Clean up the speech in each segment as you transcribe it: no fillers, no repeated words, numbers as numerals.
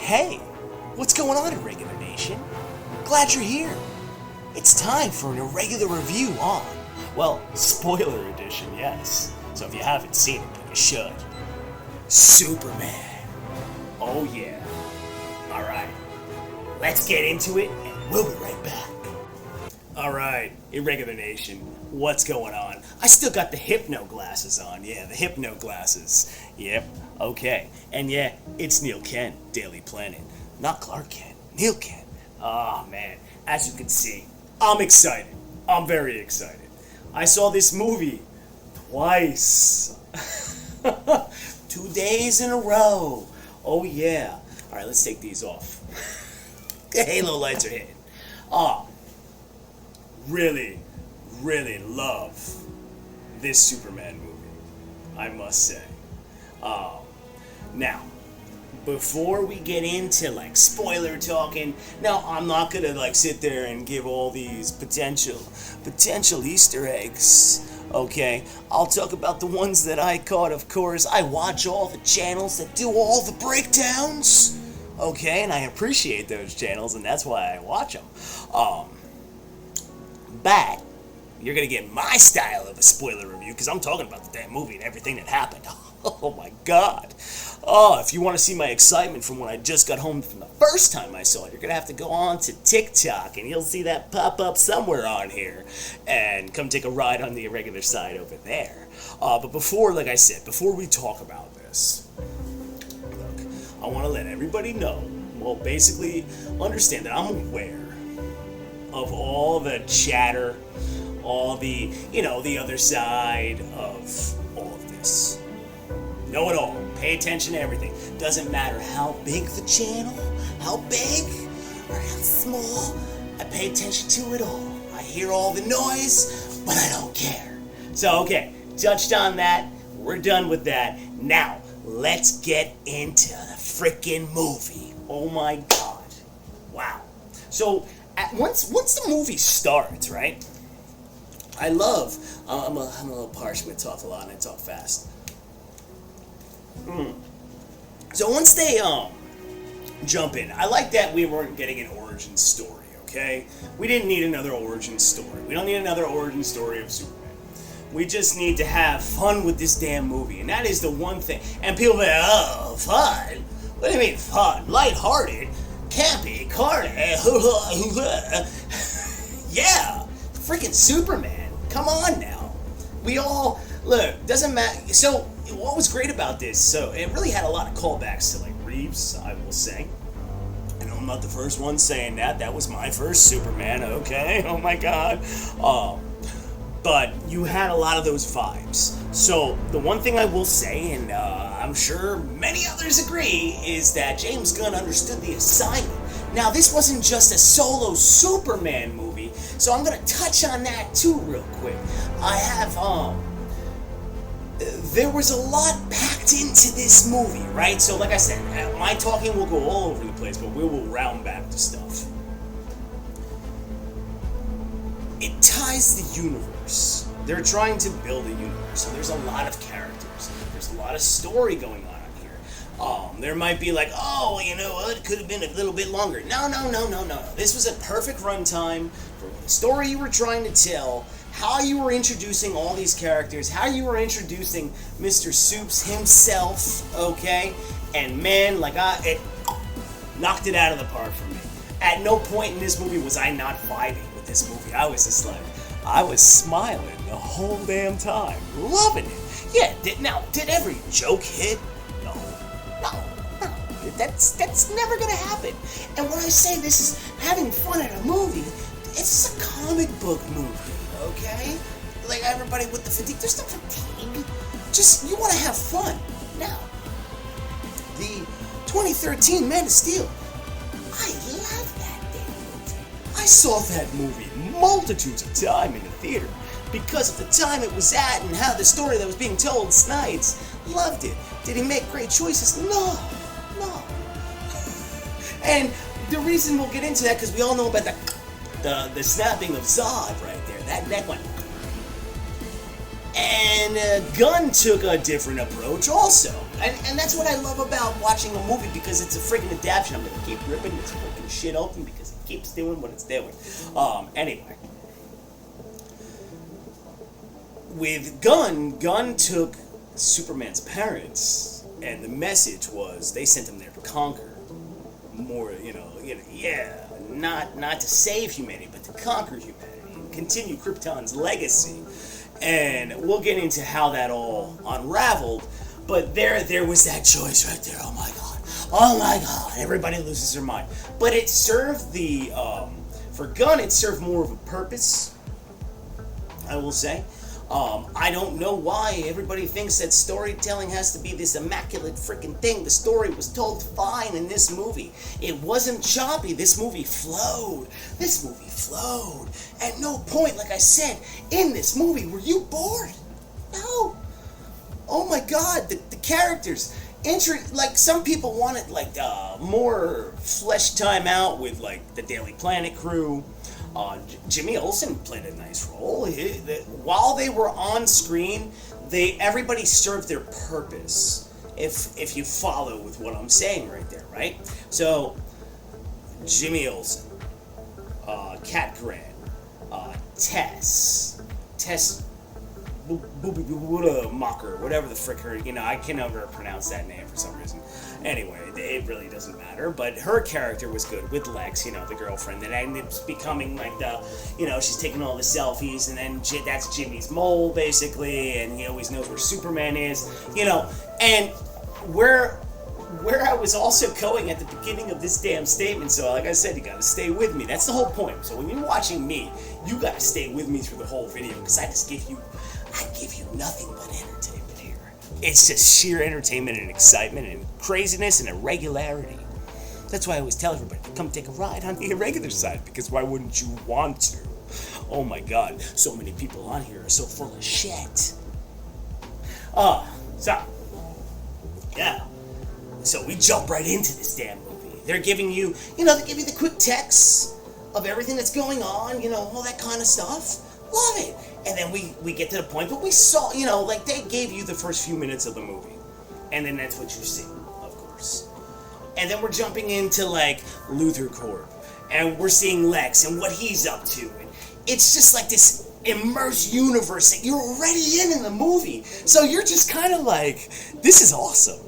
Hey, what's going on, Irregular Nation? Glad you're here. It's time for an Irregular Review on, well, spoiler edition, yes. So if you haven't seen it, then you should. Superman. Oh yeah. Alright, let's get into it, and we'll be right back. Alright, Irregular Nation, what's going on? I still got the hypno glasses on, yeah, the hypno glasses. Yep, okay. And yeah, it's Neil Kent, Daily Planet. Not Clark Kent, Neil Kent. Oh man, as you can see, I'm excited. I'm very excited. I saw this movie twice. 2 days in a row. Oh yeah. Alright, let's take these off. The halo lights are hitting. Really love this Superman movie, I must say. Now, before we get into like spoiler talking, now I'm not gonna like sit there and give all these potential Easter eggs. Okay, I'll talk about the ones that I caught. Of course, I watch all the channels that do all the breakdowns. Okay, and I appreciate those channels, and that's why I watch them. But you're gonna get my style of a spoiler review because I'm talking about the damn movie and everything that happened. Oh my god. Oh, if you want to see my excitement from when I just got home from the first time I saw it, you're gonna have to go on to Tik Tok and you'll see that pop up somewhere on here. And come take a ride on the Irregular side over there. But before, like I said, before we talk about this, look, I want to let everybody know, well, basically understand that I'm aware of all the chatter, all the, the other side of all of this. Know it all. Pay attention to everything. Doesn't matter how big the channel, how big or how small, I pay attention to it all. I hear all the noise, but I don't care. So, okay, touched on that. We're done with that. Now, let's get into the freaking movie. Oh my god. Wow. So, once the movie starts, right? I love, I'm a little parchment, talk a lot and I talk fast. So once they jump in, I like that we weren't getting an origin story, okay? We didn't need another origin story. We don't need another origin story of Superman. We just need to have fun with this damn movie, and that is the one thing. And people say, oh, fun? What do you mean fun? Lighthearted? Campy? Carny? Yeah, freaking Superman. Come on now. We all, look, doesn't matter. So, what was great about this, so it really had a lot of callbacks to like Reeves, I will say. I know I'm not the first one saying that. That was my first Superman, okay? Oh my god. But you had a lot of those vibes. So, the one thing I will say, and I'm sure many others agree, is that James Gunn understood the assignment. Now, this wasn't just a solo Superman movie, so I'm going to touch on that too real quick. I have, there was a lot packed into this movie, right? So, like I said, my talking will go all over the place, but we will round back to stuff. It ties the universe. They're trying to build a universe, so there's a lot of characters. There's a lot of story going on here. There might be like, oh, you know what, it could have been a little bit longer. No. This was a perfect runtime for the story you were trying to tell, how you were introducing all these characters, how you were introducing Mr. Soups himself, okay? And man, like, it knocked it out of the park for me. At no point in this movie was I not vibing with this movie. I was just like, I was smiling the whole damn time, loving it. Yeah, did every joke hit? No. That's never gonna happen. And when I say this is having fun at a movie, it's a comic book movie, okay? Like everybody with the fatigue, there's no fatigue. Just, you want to have fun. Now, the 2013 Man of Steel, I love that damn movie. I saw that movie multitudes of times in the theater because of the time it was at and how the story that was being told. Snides loved it. Did he make great choices? No. And the reason we'll get into that, because we all know about the snapping of Zod right there. That neck went. And Gunn took a different approach also. And that's what I love about watching a movie, because it's a freaking adaptation. I'm gonna keep ripping this freaking shit open because it keeps doing what it's doing. Anyway. With Gunn took Superman's parents, and the message was they sent him there to conquer. More, not to save humanity, but to conquer humanity and continue Krypton's legacy. And we'll get into how that all unraveled. But there was that choice right there. Oh my god, everybody loses their mind. But it served for Gunn, it served more of a purpose, I will say. I don't know why everybody thinks that storytelling has to be this immaculate freaking thing. The story was told fine in this movie. It wasn't choppy. This movie flowed. At no point, like I said, in this movie were you bored. No. Oh my god, the characters. Like, some people wanted, like, more flesh time out with, like, the Daily Planet crew. Jimmy Olsen played a nice role. While they were on screen, everybody served their purpose. If you follow with what I'm saying right there, right? So, Jimmy Olsen, Cat Grant, Tess Mocker, whatever the frick her, I can never pronounce that name for some reason. Anyway, it really doesn't matter, but her character was good with Lex, the girlfriend, that ended up becoming like she's taking all the selfies, and then that's Jimmy's mole, basically, and he always knows where Superman is, and where I was also going at the beginning of this damn statement, so like I said, you gotta stay with me. That's the whole point. So when you're watching me, you gotta stay with me through the whole video, because I give you nothing but entertainment here. It's just sheer entertainment and excitement and craziness and irregularity. That's why I always tell everybody to come take a ride on the irregular side, because why wouldn't you want to? Oh my god, so many people on here are so full of shit. So we jump right into this damn movie. They're giving you, they give you the quick text of everything that's going on, all that kind of stuff. Love it. And then we get to the point, but we saw, like they gave you the first few minutes of the movie. And then that's what you see, of course. And then we're jumping into, like, Luthor Corp. And we're seeing Lex and what he's up to. And it's just like this immersed universe that you're already in the movie. So you're just kind of like, this is awesome.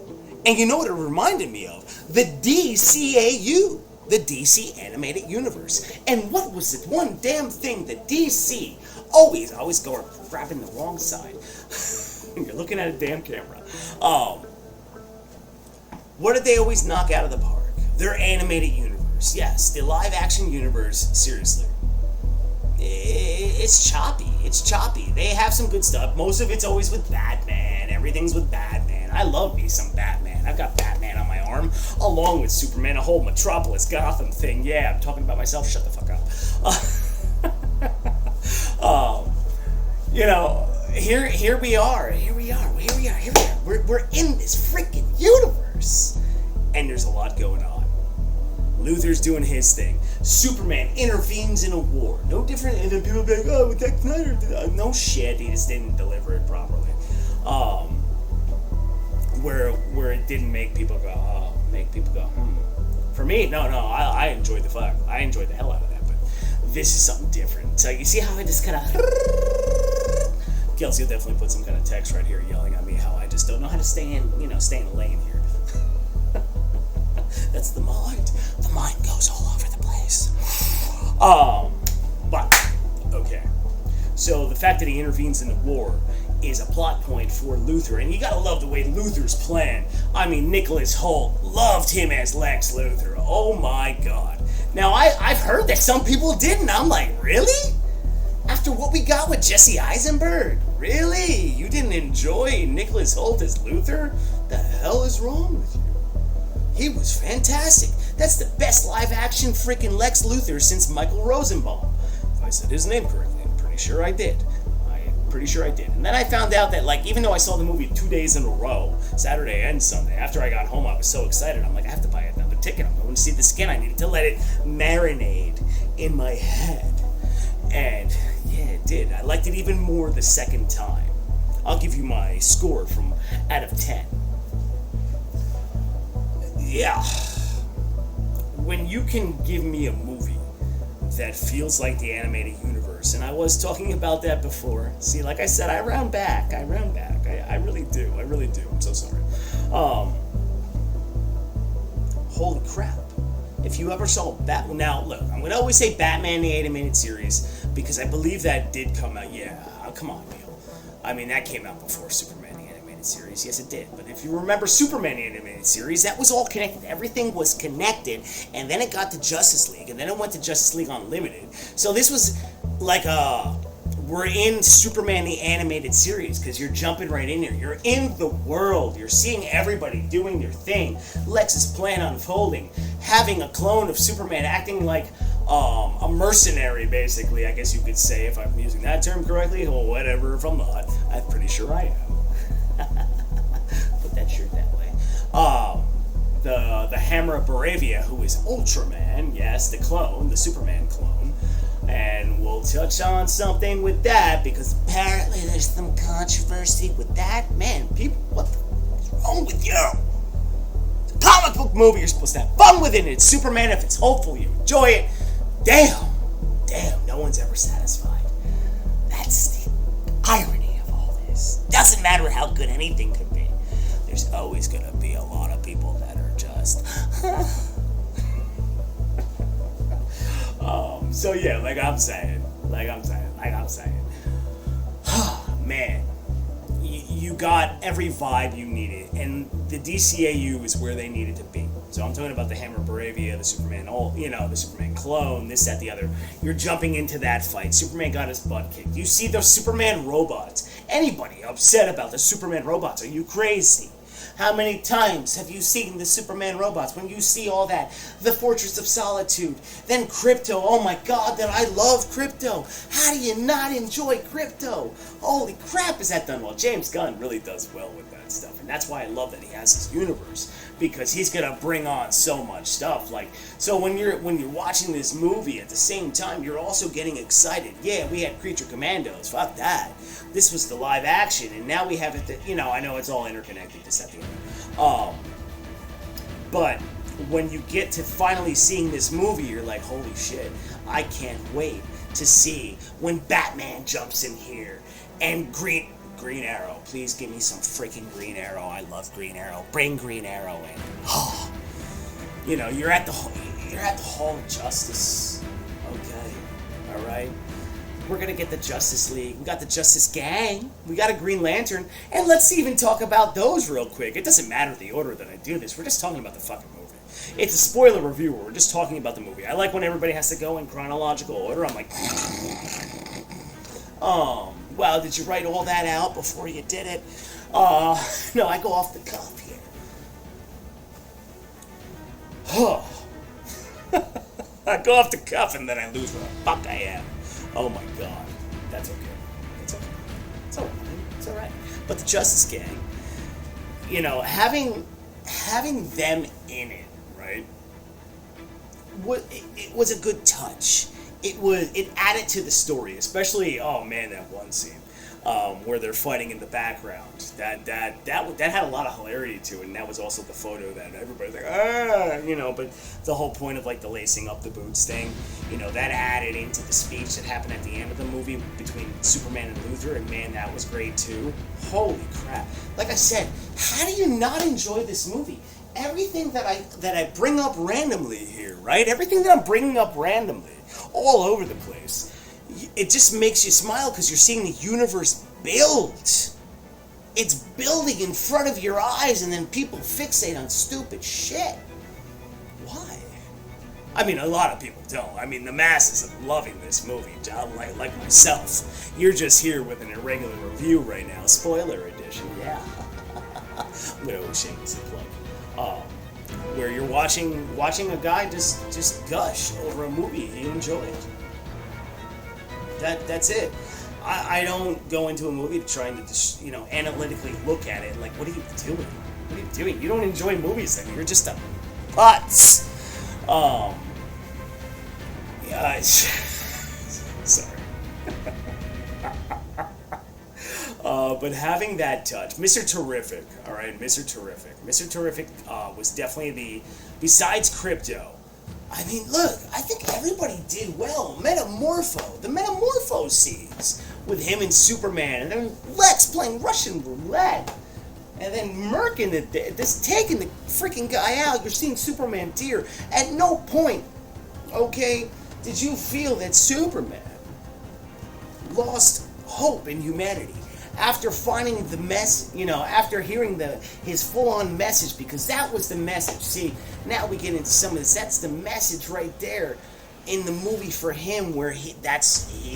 And you know what it reminded me of? The DCAU. The DC Animated Universe. And what was the one damn thing that DC always go grabbing the wrong side. You're looking at a damn camera. What did they always knock out of the park? Their animated universe. Yes, the live action universe, seriously. It's choppy. They have some good stuff. Most of it's always with Batman. Everything's with Batman. I love me some Batman. I've got Batman on my arm, along with Superman, a whole Metropolis Gotham thing. Yeah, I'm talking about myself. Shut the fuck up. Here we are. We're in this freaking universe, and there's a lot going on. Luthor's doing his thing. Superman intervenes in a war. No different, and then people be like, oh, Zack Snyder did that. No shit, he just didn't deliver it properly. Where it didn't make people go, For me, no, I enjoyed the fuck. I enjoyed the hell out of that, but this is something different. So you see how I just kind of... Kelsey will definitely put some kind of text right here yelling at me how I just don't know how to stay in a lane here. That's the mind. The mind goes all over the place. But, okay. So the fact that he intervenes in the war is a plot point for Luthor, and you gotta love the way Luthor's plan. I mean, Nicholas Hoult loved him as Lex Luthor. Oh my god. Now, I've heard that some people didn't. I'm like, really? After what we got with Jesse Eisenberg? Really? You didn't enjoy Nicholas Hoult as Luthor? The hell is wrong with you? He was fantastic. That's the best live-action freaking Lex Luthor since Michael Rosenbaum. If I said his name correctly, I'm pretty sure I did. And then I found out that, like, even though I saw the movie 2 days in a row, Saturday and Sunday, after I got home, I was so excited. I'm like, I have to buy another ticket. I'm going to see this again. I needed to let it marinate in my head. And, yeah, it did. I liked it even more the second time. I'll give you my score out of 10. yeah, when you can give me a movie that feels like the animated universe, and I was talking about that before. See, like I said, I round back. I really do. I'm so sorry. Holy crap. If you ever saw Batman, now look, I'm going to always say Batman the Animated Series, because I believe that did come out, yeah, come on, Neil. I mean, that came out before Superman the Animated Series, yes it did, but if you remember Superman the Animated Series, that was all connected, everything was connected, and then it got to Justice League, and then it went to Justice League Unlimited, so this was like we're in Superman the Animated Series, because you're jumping right in there. You're in the world. You're seeing everybody doing their thing. Lex's plan unfolding. Having a clone of Superman acting like a mercenary, basically, I guess you could say, if I'm using that term correctly, or whatever, if I'm not. I'm pretty sure I am. Put that shirt that way. The Hammer of Baravia, who is Ultraman, yes, the clone, the Superman clone. And we'll touch on something with that, because apparently there's some controversy with that. Man, people, what the fuck is wrong with you? It's a comic book movie, you're supposed to have fun with it. It's Superman, if it's hopeful, you enjoy it. Damn, no one's ever satisfied. That's the irony of all this. Doesn't matter how good anything could be. There's always gonna be a lot of people that are just... So yeah, like I'm saying, man, you got every vibe you needed, and the DCAU is where they needed to be. So I'm talking about the Hammer of Baravia, the Superman, the Superman clone, this, that, the other. You're jumping into that fight. Superman got his butt kicked. You see those Superman robots. Anybody upset about the Superman robots? Are you crazy? How many times have you seen the Superman robots? When you see all that, the Fortress of Solitude, then Crypto. Oh my God, that I love Crypto. How do you not enjoy Crypto? Holy crap, is that done well? James Gunn really does well with that stuff, and that's why I love that he has his universe, because he's gonna bring on so much stuff. Like, so when you're watching this movie, at the same time you're also getting excited. Yeah, we had Creature Commandos. Fuck that. This was the live action, and now we have it. I know it's all interconnected. This, that, the other. But when you get to finally seeing this movie, you're like, holy shit! I can't wait to see when Batman jumps in here and Green Arrow. Please give me some freaking Green Arrow. I love Green Arrow. Bring Green Arrow in. Oh, you're at the Hall of Justice. Okay, all right. We're gonna get the Justice League. We got the Justice Gang. We got a Green Lantern, and let's even talk about those real quick. It doesn't matter the order that I do this. We're just talking about the fucking movie. It's a spoiler review where we're just talking about the movie. I like when everybody has to go in chronological order. I'm like, wow, did you write all that out before you did it? No, I go off the cuff here. I go off the cuff and then I lose where the fuck I am. Oh my God, that's okay. It's okay. It's alright. It's alright. But the Justice Gang, having them in it, right? It was a good touch. It added to the story, especially, oh man, that one scene where they're fighting in the background. That had a lot of hilarity to it, and that was also the photo that everybody's like, but the whole point of like the lacing up the boots thing, that added into the speech that happened at the end of the movie between Superman and Luthor, and man, that was great too. Holy crap. Like I said, how do you not enjoy this movie? Everything that I bring up randomly here, right? Everything that I'm bringing up randomly, all over the place, it just makes you smile because you're seeing the universe build. It's building in front of your eyes, and then people fixate on stupid shit. Why? I mean, a lot of people don't. I mean, the masses are loving this movie, like myself. You're just here with an irregular review right now, spoiler edition, yeah. I'm going to shamelessly plug. Where you're watching a guy just gush over a movie he enjoyed. That's it. I don't go into a movie to try and analytically look at it like, what are you doing? What are you doing? You don't enjoy movies then. You're just a putz. Yeah. Sorry. But having that touch, Mr. Terrific, all right, Mr. Terrific. Mr. Terrific was definitely besides Crypto, I mean, look, I think everybody did well. The Metamorpho scenes with him and Superman, and then Lex playing Russian roulette, and then murking this taking the freaking guy out. You're seeing Superman tear. At no point, okay, did you feel that Superman lost hope in humanity after finding the after hearing his full-on message, because that was the message. See, now we get into some of this. That's the message right there in the movie for him, where he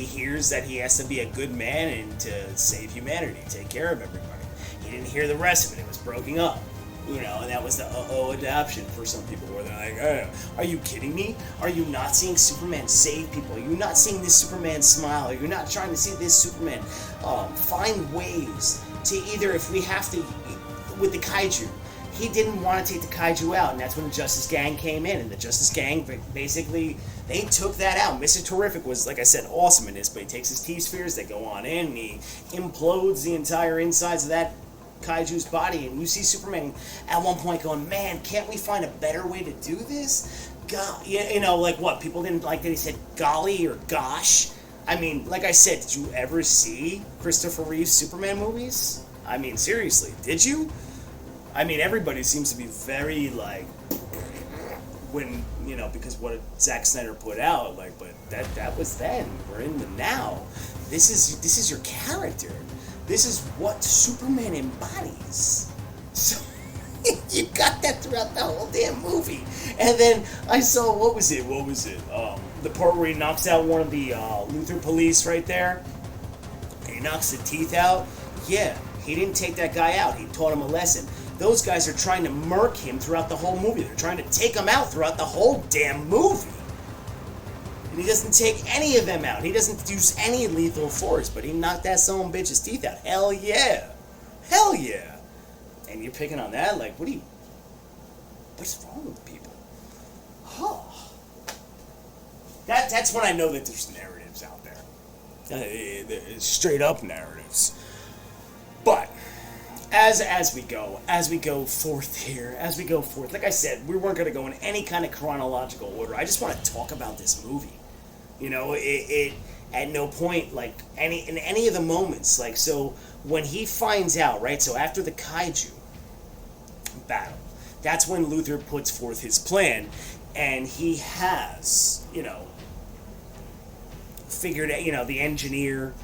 hears that he has to be a good man and to save humanity, take care of everybody. He didn't hear the rest of it. It was broken up. And that was the adoption for some people, where they're like, oh, are you kidding me? Are you not seeing Superman save people? Are you not seeing this Superman smile? Are you not trying to see this Superman find ways to either, if we have to, with the kaiju, he didn't want to take the kaiju out, and that's when the Justice Gang came in, and the Justice Gang, basically, they took that out. Mr. Terrific was, like I said, awesome in this, but he takes his T-spheres, they go on in, and he implodes the entire insides of that kaiju's body, and you see Superman at one point going, man, can't we find a better way to do this? God, like what? People didn't like that he said golly or gosh. I mean, like I said, did you ever see Christopher Reeve's Superman movies? I mean, seriously, did you? I mean, everybody seems to be very, like, when, because what Zack Snyder put out, like, but that was then. We're in the now. This is your character. This is what Superman embodies. So, you got that throughout the whole damn movie. And then I saw, what was it? The part where he knocks out one of the Luthor police right there. And he knocks the teeth out. Yeah, he didn't take that guy out. He taught him a lesson. Those guys are trying to murk him throughout the whole movie. They're trying to take him out throughout the whole damn movie. And he doesn't take any of them out. He doesn't use any lethal force, but he knocked that son of a bitch's teeth out. Hell yeah. Hell yeah. And you're picking on that? Like, what's wrong with people? Huh. That's when I know that there's narratives out there. Straight up narratives. But as we go forth, like I said, we weren't going to go in any kind of chronological order. I just want to talk about this movie. It at no point, like, in any of the moments, like, so when he finds out, right, so after the kaiju battle, that's when Luthor puts forth his plan, and he has, figured out, the engineer.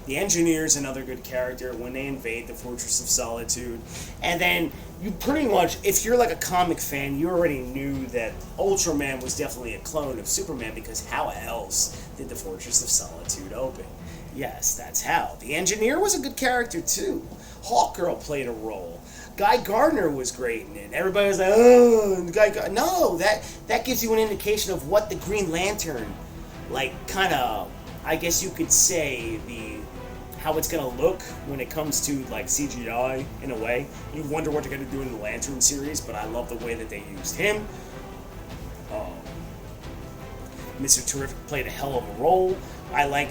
The Engineer's another good character when they invade the Fortress of Solitude. And then you pretty much, if you're like a comic fan, you already knew that Ultraman was definitely a clone of Superman, because how else did the Fortress of Solitude open? Yes, that's how. The Engineer was a good character too. Hawkgirl played a role. Guy Gardner was great in it. Everybody was like, oh, Guy Gardner. No, that gives you an indication of what the Green Lantern, like, kind of, I guess you could say, how it's going to look when it comes to, like, CGI, in a way. You wonder what they're going to do in the Lantern series, but I love the way that they used him. Mr. Terrific played a hell of a role. I like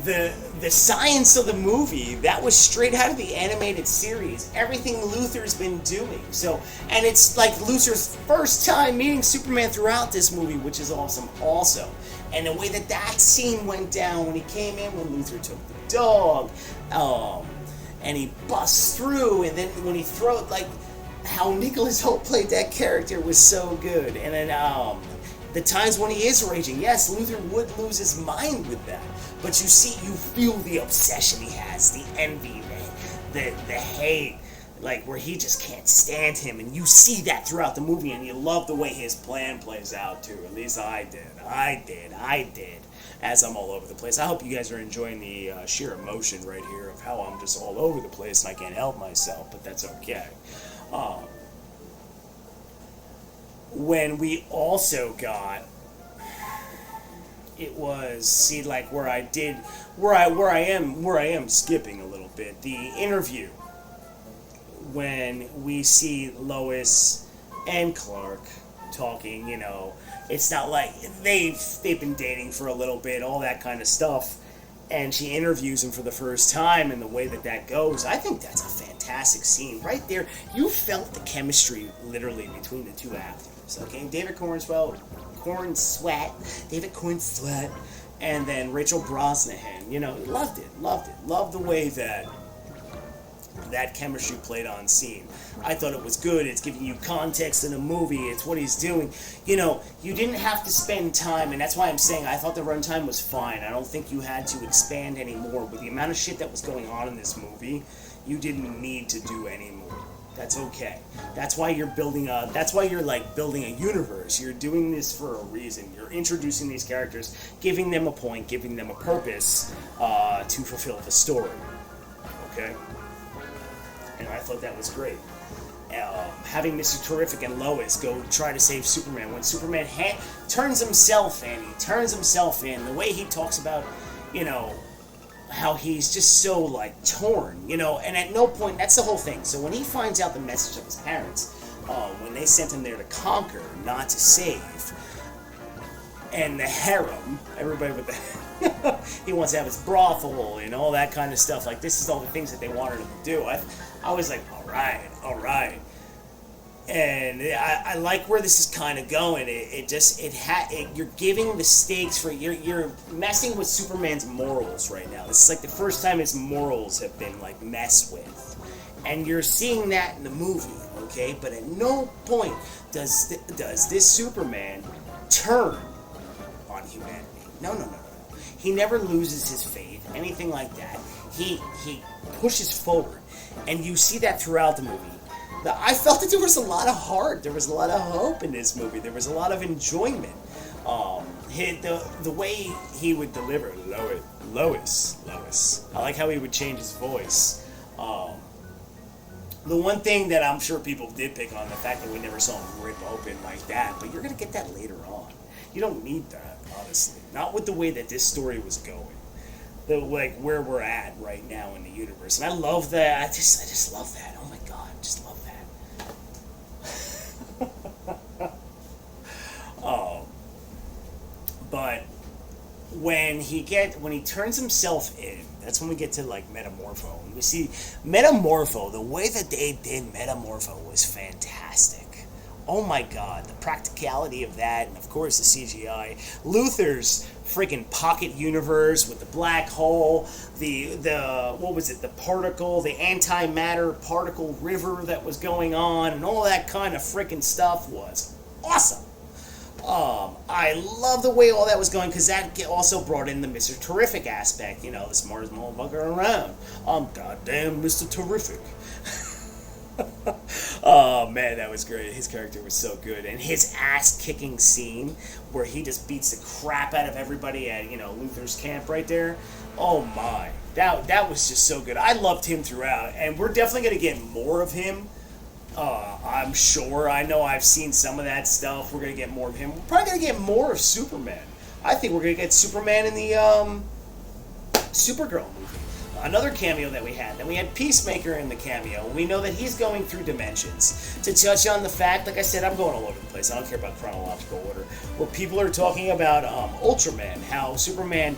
the science of the movie. That was straight out of the animated series. Everything Luthor's been doing. So, and it's like Luthor's first time meeting Superman throughout this movie, which is awesome also. And the way that scene went down when he came in, when Luthor took the dog, and he busts through, and then when he throws, like, how Nicholas Hoult played that character was so good. And then the times when he is raging, yes, Luthor would lose his mind with that, but you feel the obsession he has, the envy, the hate, like, where he just can't stand him, and you see that throughout the movie, and you love the way his plan plays out too. At least I did, as I'm all over the place. I hope you guys are enjoying the sheer emotion right here of how I'm just all over the place and I can't help myself, but that's okay. When we also got, it was, see, like, where I am skipping a little bit, the interview when we see Lois and Clark talking, it's not like they've been dating for a little bit, all that kind of stuff, and she interviews him for the first time, and the way that that goes, I think that's a fantastic scene right there. You felt the chemistry literally between the two actors. Okay, David Cornswell, David Cornsweet, and then Rachel Brosnahan. You know, loved the way that chemistry played on scene. I thought it was good. It's giving you context in a movie. It's what he's doing. You know, you didn't have to spend time, and that's why I'm saying I thought the runtime was fine. I don't think you had to expand anymore. With the amount of shit that was going on in this movie, you didn't need to do any more. That's okay. That's why you're building a. That's why you're like building a universe. You're doing this for a reason. You're introducing these characters, giving them a point, giving them a purpose to fulfill the story. Okay. And I thought that was great. Having Mr. Terrific and Lois go try to save Superman when Superman turns himself in. The way he talks about, you know, how he's just so like torn, you know, and at no point, that's the whole thing. So when he finds out the message of his parents, when they sent him there to conquer, not to save, and the harem, everybody with the he wants to have his brothel and all that kind of stuff. Like, this is all the things that they wanted him to do. I was like, all right. And I like where this is kind of going. You're giving the stakes for, you're messing with Superman's morals right now. This is like the first time his morals have been like messed with. And you're seeing that in the movie, okay? But at no point does this Superman turn on humanity. No. He never loses his faith, anything like that. He pushes forward. And you see that throughout the movie. I felt that there was a lot of heart. There was a lot of hope in this movie. There was a lot of enjoyment. The way he would deliver Lois. I like how he would change his voice. The one thing that I'm sure people did pick on, the fact that we never saw him rip open like that, but you're going to get that later on. You don't need that, honestly. Not with the way that this story was going. Like where we're at right now in the universe. And I love that. I just love that. Oh my god, I just love that. But when he turns himself in, that's when we get to like Metamorpho. And we see Metamorpho, the way that they did Metamorpho was fantastic. Oh my god, the practicality of that, and of course the CGI. Luthor's freaking pocket universe with the black hole, the what was it, the particle, the antimatter particle river that was going on, and all that kind of freaking stuff was awesome. I love the way all that was going, because that also brought in the Mr. Terrific aspect, you know, the smartest motherfucker around. I'm goddamn Mr. Terrific. Oh man, that was great. His character was so good, and his ass-kicking scene where he just beats the crap out of everybody at, you know, Luthor's camp right there. Oh my, that was just so good. I loved him throughout, and we're definitely gonna get more of him. I'm sure. I know I've seen some of that stuff. We're gonna get more of him. We're probably gonna get more of Superman. I think we're gonna get Superman in the Supergirl movie. Another cameo that we had. Then we had Peacemaker in the cameo. We know that he's going through dimensions. To touch on the fact, like I said, I'm going all over the place. I don't care about chronological order. Where people are talking about Ultraman, how Superman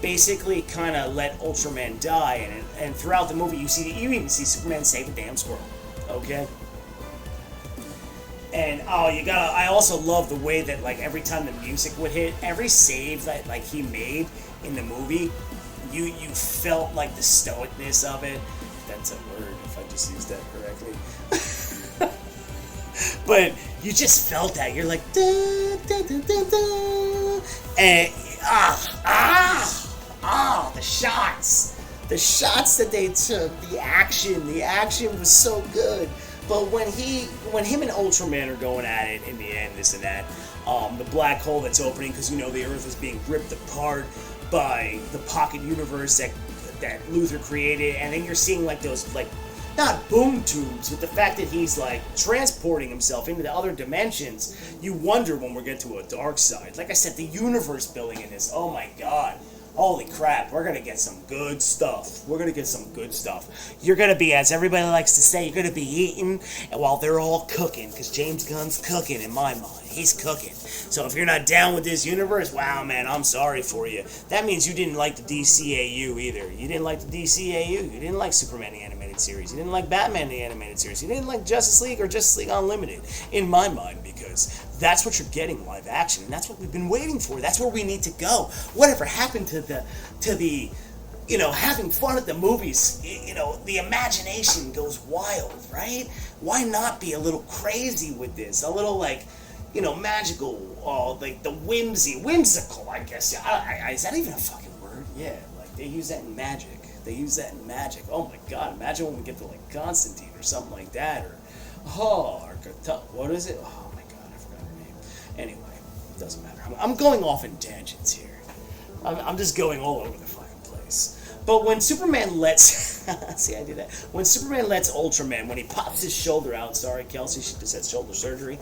basically kind of let Ultraman die, and throughout the movie you even see Superman save a damn squirrel. Okay. And I also love the way that like every time the music would hit, every save that like he made in the movie, you felt like the stoicness of it. That's a word, if I just used that correctly. But you just felt that. You're like, da, da, da, da, da. And the shots that they took, the action was so good. But when him and Ultraman are going at it in the end, this and that, the black hole that's opening because, you know, the Earth is being ripped apart by the pocket universe that Luthor created, and then you're seeing like those, like, not boom tubes, but the fact that he's like transporting himself into the other dimensions. You wonder when we're getting to a dark side. Like I said, the universe building in this, oh my god. Holy crap, we're gonna get some good stuff. We're gonna get some good stuff. You're gonna be, as everybody likes to say, you're gonna be eating while they're all cooking, because James Gunn's cooking in my mind. He's cooking. So if you're not down with this universe, wow, man, I'm sorry for you. That means you didn't like the DCAU either. You didn't like the DCAU. You didn't like Superman the Animated Series. You didn't like Batman the Animated Series. You didn't like Justice League or Justice League Unlimited, in my mind, because that's what you're getting live action, and that's what we've been waiting for. That's where we need to go. Whatever happened to the having fun at the movies? The imagination goes wild, right? Why not be a little crazy with this? A little magical, like the whimsical, I guess. Is that even a fucking word? Yeah, like they use that in magic. Oh my god, imagine when we get to like Constantine or something like that, or what is it? Oh my god, I forgot her name. Anyway, it doesn't matter. I'm going off in tangents here. I'm just going all over the fucking place. But when Superman lets... see, I do that. When Superman lets Ultraman, when he pops his shoulder out... Sorry, Kelsey, she just had shoulder surgery.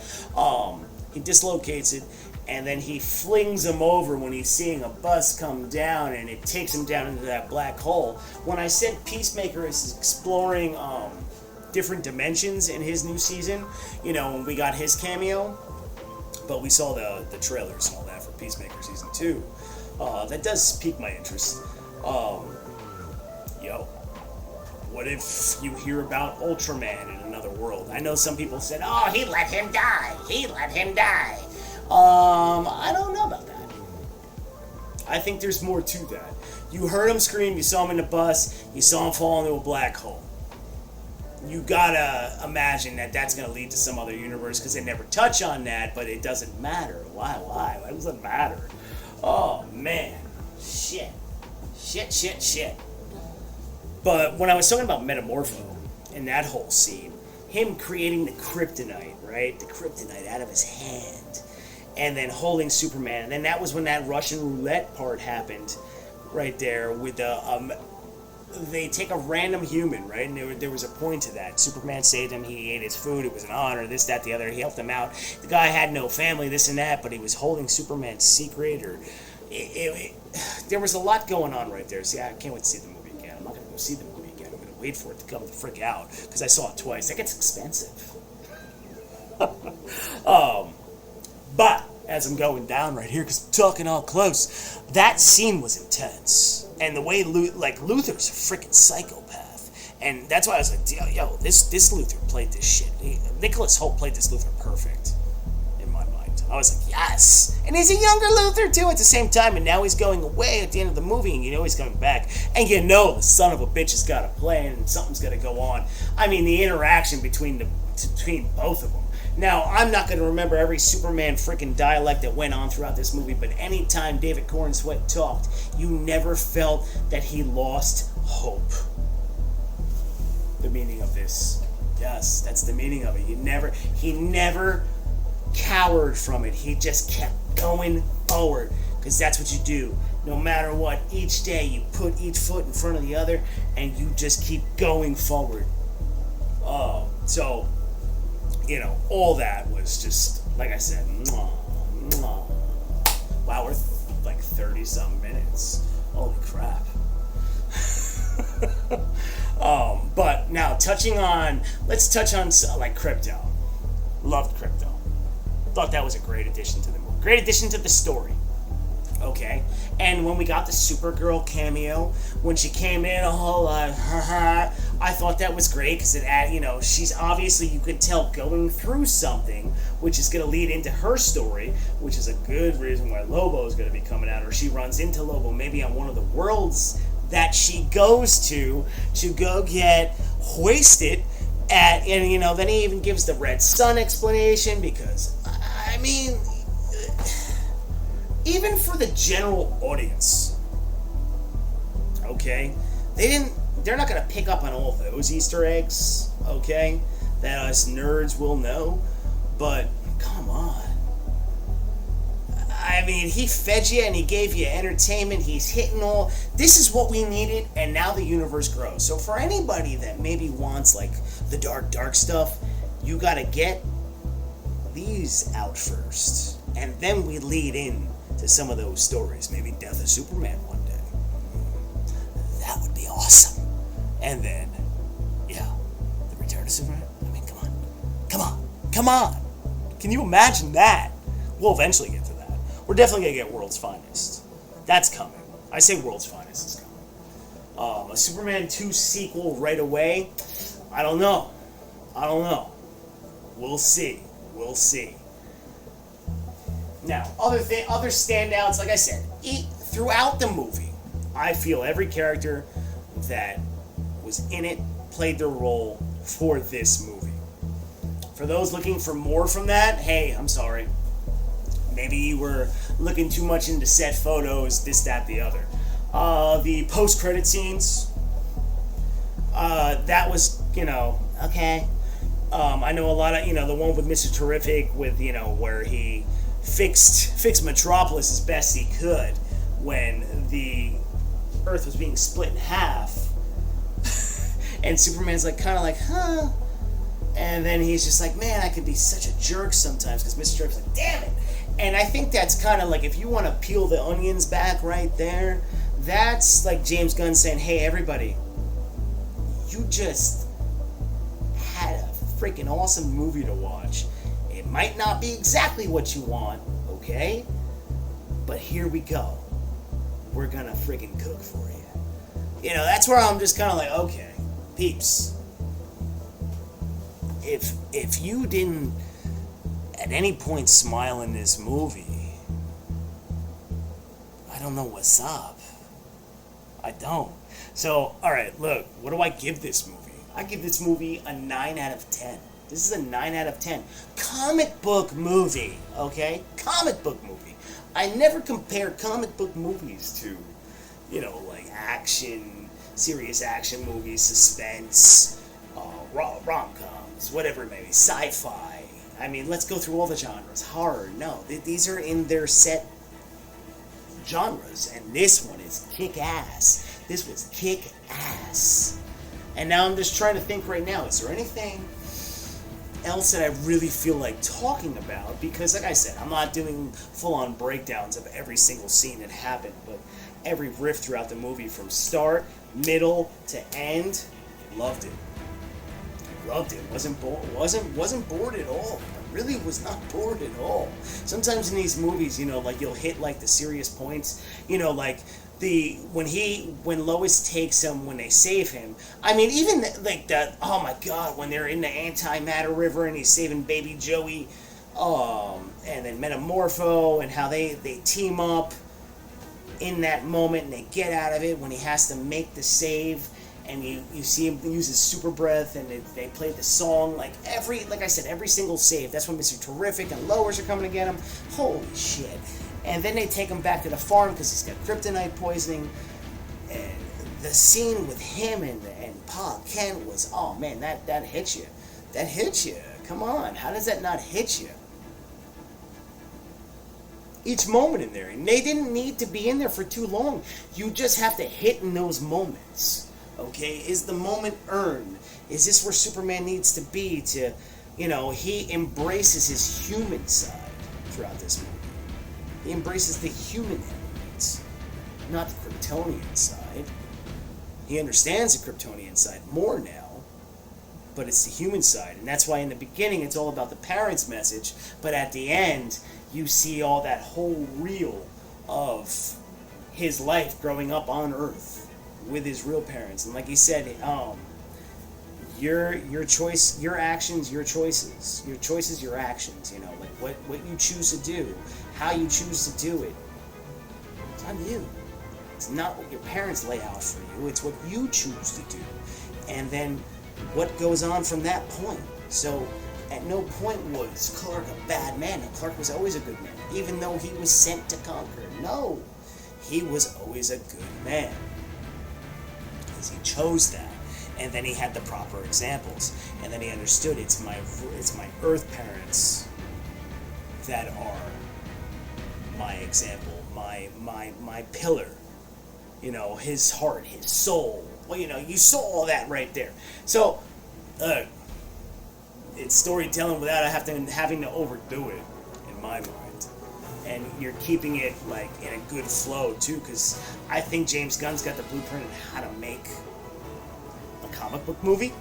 He dislocates it, and then he flings him over when he's seeing a bus come down, and it takes him down into that black hole. When I said Peacemaker is exploring different dimensions in his new season, when we got his cameo, but we saw the trailers and all that for Peacemaker Season 2. That does pique my interest. What if you hear about Ultraman in another world? I know some people said, oh, he let him die. I don't know about that. I think there's more to that. You heard him scream, you saw him in the bus, you saw him fall into a black hole. You gotta imagine that that's gonna lead to some other universe, because they never touch on that, but it doesn't matter. Why? Why does it matter? Oh, man. Shit. But when I was talking about Metamorpho in that whole scene, him creating the kryptonite, right? The kryptonite out of his hand, and then holding Superman. And then that was when that Russian roulette part happened, right there, with the... they take a random human, right? And there was a point to that. Superman saved him. He ate his food. It was an honor. This, that, the other. He helped him out. The guy had no family, this and that, but he was holding Superman's secret. There was a lot going on right there. See, I can't wait to see the movie again. I'm not going to go see the movie again. I'm going to wait for it to come the frick out, because I saw it twice. That gets expensive. But as I'm going down right here, because I'm talking all close, that scene was intense. And the way, Luthor's a freaking psychopath. And that's why I was like, yo, this Luthor played this shit. Nicholas Hoult played this Luthor perfect, in my mind. I was like, yes! And he's a younger Luthor, too, at the same time. And now he's going away at the end of the movie, and he's coming back. And the son of a bitch has got a plan, and something's got to go on. I mean, the interaction between both of them. Now, I'm not going to remember every Superman freaking dialect that went on throughout this movie, but anytime David Cornsweet talked, you never felt that he lost hope. The meaning of this. Yes, that's the meaning of it. He never cowered from it. He just kept going forward, because that's what you do. No matter what, each day you put each foot in front of the other, and you just keep going forward. So... all that was just, like I said, mwah, mwah. Wow, we're like 30-some minutes. Holy crap. But now, let's touch on, like, Crypto. Loved Crypto. Thought that was a great addition to the movie. Great addition to the story. Okay? And when we got the Supergirl cameo, when she came in a whole lot, I thought that was great, because she's obviously, you could tell, going through something, which is going to lead into her story, which is a good reason why Lobo is going to be coming out, or she runs into Lobo maybe on one of the worlds that she goes to go get hoisted at, and then he even gives the Red Sun explanation, because, I mean... even for the general audience, okay, they're not going to pick up on all those Easter eggs, okay, that us nerds will know, but come on. I mean, he fed you and he gave you entertainment, he's hitting all, this is what we needed, and now the universe grows. So for anybody that maybe wants, like, the dark stuff, you got to get these out first, and then we lead in to some of those stories. Maybe Death of Superman one day. That would be awesome. And then, yeah, the Return of Superman. I mean, come on. Come on. Come on. Can you imagine that? We'll eventually get to that. We're definitely going to get World's Finest. That's coming. I say World's Finest is coming. A Superman 2 sequel right away? I don't know. We'll see. Now, other standouts, like I said, throughout the movie, I feel every character that was in it played their role for this movie. For those looking for more from that, hey, I'm sorry. Maybe you were looking too much into set photos, this, that, the other. The post-credit scenes, that was, okay. I know a lot of, the one with Mr. Terrific with, where he fixed Metropolis as best he could when the Earth was being split in half. And Superman's huh? And then he's just like, man, I can be such a jerk sometimes, because Mr. Terrific's like, damn it. And I think that's kind of like, if you want to peel the onions back right there, that's like James Gunn saying, hey, everybody, you just had a freaking awesome movie to watch. It might not be exactly what you want, okay? But here we go. We're gonna freaking cook for you. That's where I'm just kind of like, okay, peeps. If you didn't at any point smile in this movie, I don't know what's up. I don't. So, alright, look, what do I give this movie? I give this movie a 9 out of 10. This is a 9 out of 10. Comic book movie, okay? Comic book movie. I never compare comic book movies to, like action, serious action movies, suspense, rom-coms, whatever it may be, sci-fi. I mean, let's go through all the genres. Horror, no. These are in their set genres, and this one is kick-ass. This was kick-ass. And now I'm just trying to think right now, is there anything else that I really feel like talking about? Because, like I said, I'm not doing full-on breakdowns of every single scene that happened, but every riff throughout the movie from start, middle, to end, loved it. Wasn't bored at all. I really was not bored at all. Sometimes in these movies, like you'll hit like the serious points, like when Lois takes him, when they save him. I mean, even like that. Oh my God, when they're in the antimatter river and he's saving baby Joey, and then Metamorpho, and how they team up in that moment and they get out of it when he has to make the save. And you see him use his super breath, and they play the song, like I said, every single save. That's when Mr. Terrific and Lois are coming to get him. Holy shit. And then they take him back to the farm because he's got kryptonite poisoning. And the scene with him and Pa Kent was, oh man, that hits you. That hits you. Come on, how does that not hit you? Each moment in there. And they didn't need to be in there for too long. You just have to hit in those moments. Okay, is the moment earned? Is this where Superman needs to be to, he embraces his human side throughout this movie. He embraces the human elements, not the Kryptonian side. He understands the Kryptonian side more now, but it's the human side. And that's why in the beginning it's all about the parents' message, but at the end you see all that whole reel of his life growing up on Earth with his real parents. And like he said, your choice, your actions, your choices, your actions, like what you choose to do, how you choose to do it, it's on you. It's not what your parents lay out for you, it's what you choose to do. And then what goes on from that point. So at no point was Clark a bad man, and Clark was always a good man, even though he was sent to conquer. No, he was always a good man. He chose that, and then he had the proper examples, and then he understood it's my Earth parents that are my example, my pillar. His heart, his soul. Well, you saw all that right there. So, it's storytelling without having to overdo it, in my mind. and you're keeping it like in a good flow too, because I think James Gunn's got the blueprint on how to make a comic book movie,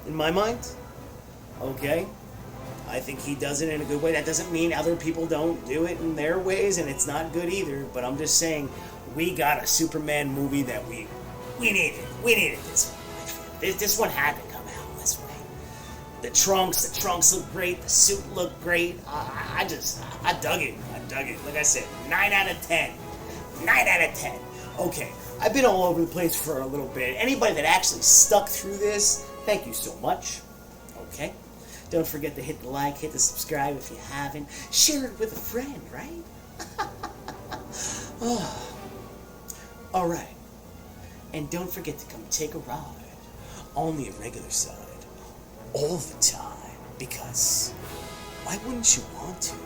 in my mind. Okay? I think he does it in a good way. That doesn't mean other people don't do it in their ways, and it's not good either, but I'm just saying, we got a Superman movie that we needed. We needed this one. This one had to come out this way. The trunks look great, the suit looked great. I dug it. Like I said, 9 out of 10. 9 out of 10. Okay, I've been all over the place for a little bit. Anybody that actually stuck through this, thank you so much. Okay? Don't forget to hit the like, hit the subscribe if you haven't. Share it with a friend, right? Oh. Alright. And don't forget to come take a ride on the irregular side all the time. Because why wouldn't you want to?